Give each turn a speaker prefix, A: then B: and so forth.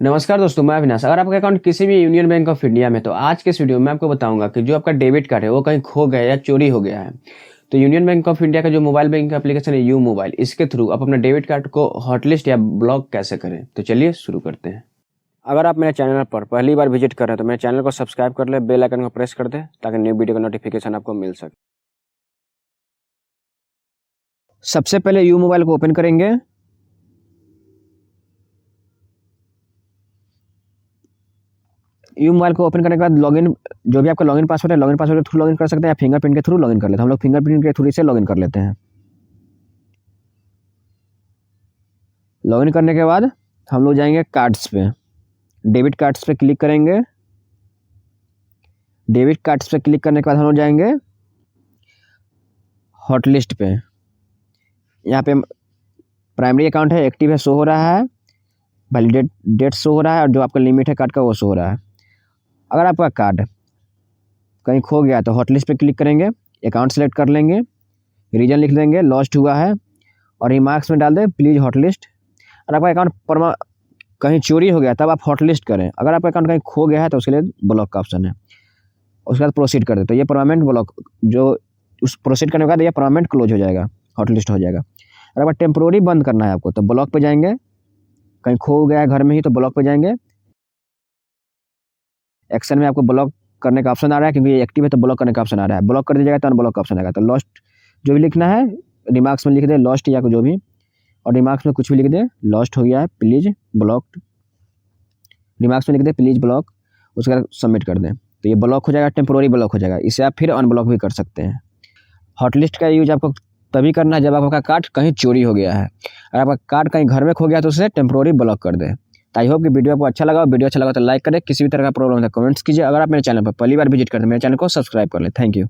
A: नमस्कार दोस्तों, मैं अविनाश। अगर आपका अकाउंट किसी भी यूनियन बैंक ऑफ इंडिया में, तो आज के इस वीडियो में आपको बताऊंगा कि जो आपका डेबिट कार्ड है वो कहीं खो गया या चोरी हो गया है। तो यूनियन बैंक ऑफ इंडिया का जो मोबाइल बैंक एप्लीकेशन है यू मोबाइल, इसके थ्रू आप अपना डेबिट कार्ड को हॉटलिस्ट या ब्लॉक कैसे करें। तो चलिए शुरू करते हैं। अगर आप मेरे चैनल पर पहली बार विजिट कर रहे हैं तो मेरे चैनल को सब्सक्राइब कर ले, बेल आइकन को प्रेस कर दे ताकि न्यू वीडियो का नोटिफिकेशन आपको मिल सके। सबसे पहले यू मोबाइल को ओपन करेंगे। यू मोबाइल को ओपन करने के बाद लॉगिन, जो भी आपका लॉगिन पासवर्ड है, लॉगिन पासवर्ड के थ्रू लॉगिन कर सकते हैं या फिंगरप्रिंट के थ्रू लॉगिन कर लेते हैं। हम लोग फिंगरप्रिंट के थ्रू से लॉगिन कर लेते हैं। लॉगिन करने के बाद हम लोग जाएंगे कार्ड्स पे, डेबिट कार्ड्स पे क्लिक करेंगे। डेबिट कार्ड्स पे क्लिक करने के बाद हम लोग जाएंगे हॉटलिस्ट पे। यहाँ पे प्राइमरी अकाउंट है, एक्टिव है, शो हो रहा है, वैलिडेट डेट शो हो रहा है और जो आपका लिमिट है कार्ड का वो शो हो रहा है। अगर आपका कार्ड कहीं खो गया तो हॉटलिस्ट पे क्लिक करेंगे, अकाउंट सेलेक्ट कर लेंगे, रीजन लिख देंगे, लॉस्ट हुआ है और रिमार्क्स में डाल दें प्लीज़ हॉटलिस्ट। और आपका अकाउंट कहीं चोरी हो गया तब आप हॉटलिस्ट करें। अगर आपका अकाउंट कहीं खो गया है तो उसके लिए ब्लॉक का ऑप्शन है, उसके बाद प्रोसीड कर दे तो ये परमानेंट ब्लॉक, जो उस प्रोसीड करने के बाद ये परमानेंट क्लोज हो जाएगा, हॉटलिस्ट हो जाएगा। अगर आपका टेम्प्रोरी बंद करना है आपको तो ब्लॉक पे जाएंगे, कहीं खो गया है घर में ही तो ब्लॉक पे जाएंगे। एक्शन में आपको ब्लॉक करने का ऑप्शन आ रहा है, क्योंकि ये एक्टिव है तो ब्लॉक करने का ऑप्शन आ रहा है। ब्लॉक कर दीजिएगा तो अनब्लॉक का ऑप्शन आएगा। तो लॉस्ट जो भी लिखना है रिमार्क्स में लिख दे, लॉस्ट या जो भी, और रिमार्क्स में कुछ भी लिख दे, लॉस्ट हो गया है प्लीज़ ब्लॉक्ड, रिमार्क्स में लिख दे प्लीज़ ब्लॉक, उसके बाद सबमिट कर दें तो ये ब्लॉक हो जाएगा, टेम्प्रोरी ब्लॉक हो जाएगा। इसे आप फिर अनब्लॉक भी कर सकते हैं। हॉटलिस्ट का यूज आपको तभी करना है जब आपका कार्ड कहीं चोरी हो गया है। अगर आपका कार्ड कहीं घर में खो गया तो उसे टेम्प्रोरी ब्लॉक कर दे। आई होप कि वीडियो आपको अच्छा लगा। वीडियो अच्छा लगा तो लाइक करें, किसी भी तरह का प्रॉब्लम है कमेंट्स कीजिए। अगर आप मेरे चैनल पर पहली बार विजिट करते हैं मेरे चैनल को सब्सक्राइब कर लें। Thank you.